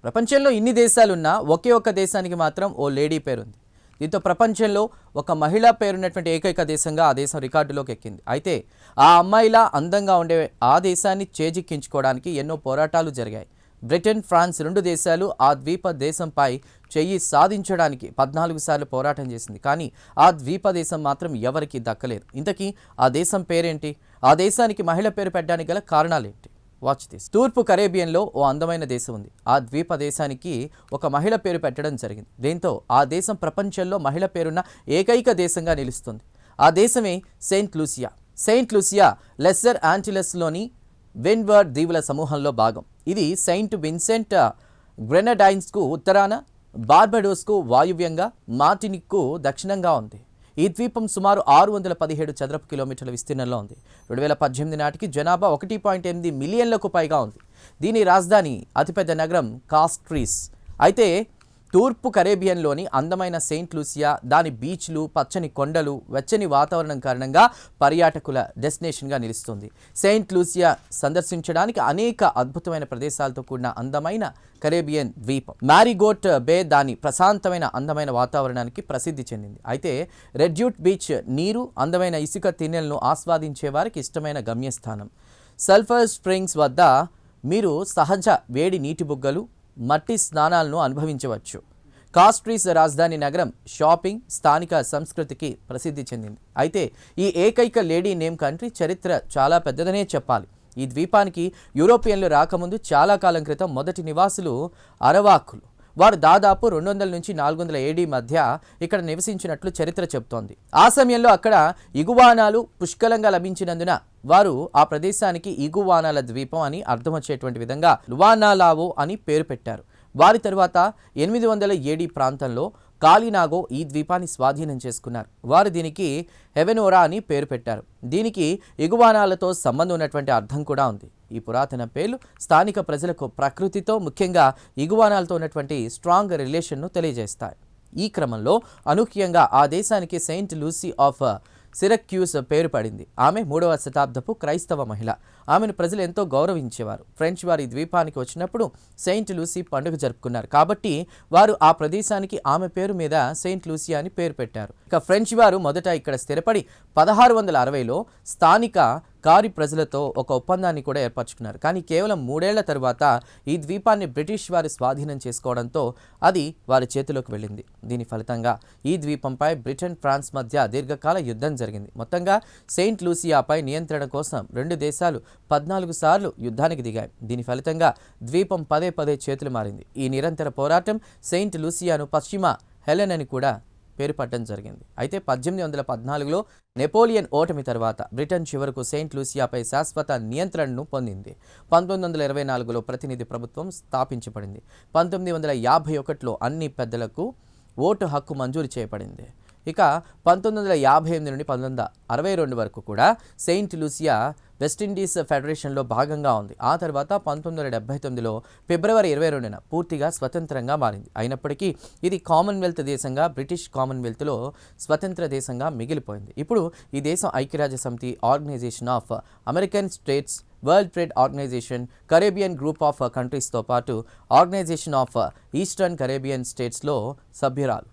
ప్రపంచంలో ఇన్ని దేశాలున్నా ఒకే ఒక్క దేశానికి మాత్రం ఓ లేడీ పేరుంది. దీంతో ప్రపంచంలో ఒక మహిళా పేరున్నటువంటి ఏకైక దేశంగా ఆ దేశం రికార్డులోకి ఎక్కింది. అయితే ఆ అమ్మాయిలా అందంగా ఉండే ఆ దేశాన్ని చేజిక్కించుకోవడానికి ఎన్నో పోరాటాలు జరిగాయి. బ్రిటన్, ఫ్రాన్స్ రెండు దేశాలు ఆ ద్వీప దేశంపై చెయ్యి సాధించడానికి 14 సార్లు పోరాటం చేసింది. కానీ ఆ ద్వీప దేశం మాత్రం ఎవరికీ దక్కలేదు. ఇంతకీ ఆ దేశం పేరేంటి? ఆ దేశానికి మహిళ పేరు పెట్టడానికి గల కారణాలేంటి? Watch this. తూర్పు కరేబియన్లో ఓ అందమైన దేశం ఉంది. ఆ ద్వీప దేశానికి ఒక మహిళ పేరు పెట్టడం జరిగింది. దీంతో ఆ దేశం ప్రపంచంలో మహిళ పేరున్న ఏకైక దేశంగా నిలుస్తుంది. ఆ దేశమే Saint Lucia. Saint Lucia Lesser యాంటిలస్లోని విండ్వర్డ్ దీవుల సమూహంలో భాగం. ఇది సెయింట్ విన్సెంట్ గ్రెనడైన్స్కు ఉత్తరాన, బార్బడోస్కు వాయువ్యంగా, మార్టినిక్కు దక్షిణంగా ఉంది. ఈ ద్వీపం సుమారు 617 చదరపు కిలోమీటర్ల విస్తీర్ణంలో ఉంది. 2018 నాటికి జనాభా 1.8 మిలియన్లకు పైగా ఉంది. దీని రాజధాని అతిపెద్ద నగరం కాస్ట్రీస్. అయితే తూర్పు కరేబియన్లోని అందమైన సెయింట్ లూసియా దాని బీచ్లు, పచ్చని కొండలు, వెచ్చని వాతావరణం కారణంగా పర్యాటకుల డెస్టినేషన్గా నిలుస్తుంది. సెయింట్ లూసియా సందర్శించడానికి అనేక అద్భుతమైన ప్రదేశాలతో కూడిన అందమైన కరేబియన్ ద్వీపం. మ్యారీగోట్ బే దాని ప్రశాంతమైన అందమైన వాతావరణానికి ప్రసిద్ధి చెందింది. అయితే రెడ్యూట్ బీచ్ నీరు, అందమైన ఇసుక తిన్నెలను ఆస్వాదించే వారికి ఇష్టమైన గమ్యస్థానం. సల్ఫర్ స్ప్రింగ్స్ వద్ద మీరు సహజ వేడి నీటి బుగ్గలు, మట్టి స్నానాలను అనుభవించవచ్చు. కాస్ట్రీస్ రాజధాని నగరం షాపింగ్, స్థానిక సంస్కృతికి ప్రసిద్ధి చెందింది. అయితే ఈ ఏకైక లేడీ నేమ్ కంట్రీ చరిత్ర చాలా పెద్దదనే చెప్పాలి. ఈ ద్వీపానికి యూరోపియన్లు రాకముందు చాలా కాలం క్రితం మొదటి నివాసులు అరవాకులు. వారు దాదాపు 200 నుంచి 400 ఏడీ మధ్య ఇక్కడ నివసించినట్లు చరిత్ర చెబుతోంది. ఆ సమయంలో అక్కడ ఇగువానాలు పుష్కలంగా లభించినందున వారు ఆ ప్రదేశానికి ఇగువానాల ద్వీపం అని అర్థం వచ్చేటువంటి విధంగా లువానాలావో అని పేరు పెట్టారు. వారి తరువాత 800 ఏడీ ప్రాంతంలో కాలినాగో ఈ ద్వీపాన్ని స్వాధీనం చేసుకున్నారు. వారు దీనికి హెవెనోరా అని పేరు పెట్టారు. దీనికి ఇగువానాలతో సంబంధం ఉన్నటువంటి అర్థం కూడా ఉంది. ఈ పురాతన పేర్లు స్థానిక ప్రజలకు ప్రకృతితో, ముఖ్యంగా ఇగువానాలతో ఉన్నటువంటి స్ట్రాంగ్ రిలేషన్ను తెలియజేస్తాయి. ఈ క్రమంలో అనూహ్యంగా ఆ దేశానికి సెయింట్ లూసీ ఆఫ్ సిరక్యూస్ పేరు పడింది. ఆమె 3వ శతాబ్దపు క్రైస్తవ మహిళ. ఆమెను ప్రజలు ఎంతో గౌరవించేవారు. ఫ్రెంచ్ వారి ద్వీపానికి వచ్చినప్పుడు సెయింట్ లూసీ పండుగ జరుపుకున్నారు. కాబట్టి వారు ఆ ప్రదేశానికి ఆమె పేరు మీద సెయింట్ లూసియా అని పేరు పెట్టారు. ఇక ఫ్రెంచ్ వారు మొదట ఇక్కడ స్థిరపడి 1660లో స్థానిక కారి ప్రజలతో ఒక ఒప్పందాన్ని కూడా ఏర్పరచుకున్నారు. కానీ కేవలం 3 ఏళ్ల తర్వాత ఈ ద్వీపాన్ని బ్రిటిష్ వారు స్వాధీనం చేసుకోవడంతో అది వారి చేతిలోకి వెళ్ళింది. దీని ఫలితంగా ఈ ద్వీపంపై బ్రిటన్, ఫ్రాన్స్ మధ్య దీర్ఘకాల యుద్ధం జరిగింది. మొత్తంగా సెయింట్ లూసియాపై నియంత్రణ కోసం రెండు దేశాలు 14 సార్లు యుద్ధానికి దిగాయి. దీని ఫలితంగా ద్వీపం పదే పదే చేతులు మారింది. ఈ నిరంతర పోరాటం సెయింట్ లూసియాను పశ్చిమ హెలెన్ అని కూడా పేరు పట్టడం జరిగింది. అయితే 1814లో నెపోలియన్ ఓటమి తర్వాత బ్రిటన్ చివరకు సెయింట్ లూసియాపై శాశ్వత నియంత్రణను పొందింది. 1924లో ప్రతినిధి ప్రభుత్వం స్థాపించబడింది. 1951లో అన్ని పెద్దలకు ఓటు హక్కు మంజూరు చేయబడింది. ఇక 1958 నుండి 1962 వరకు కూడా సెయింట్ లూసియా వెస్టిండీస్ ఫెడరేషన్లో భాగంగా ఉంది. ఆ తర్వాత 1979లో ఫిబ్రవరి 22న పూర్తిగా స్వతంత్రంగా మారింది. అయినప్పటికీ ఇది కామన్వెల్త్ దేశంగా, బ్రిటిష్ కామన్వెల్త్లో స్వతంత్ర దేశంగా మిగిలిపోయింది. ఇప్పుడు ఈ దేశం ఐక్యరాజ్య సమితి, organisation of American states, world trade organisation, Caribbean group of కంట్రీస్తో పాటు ఆర్గనైజేషన్ ఆఫ్ ఈస్టర్న్ కరేబియన్ స్టేట్స్లో సభ్యురాలు.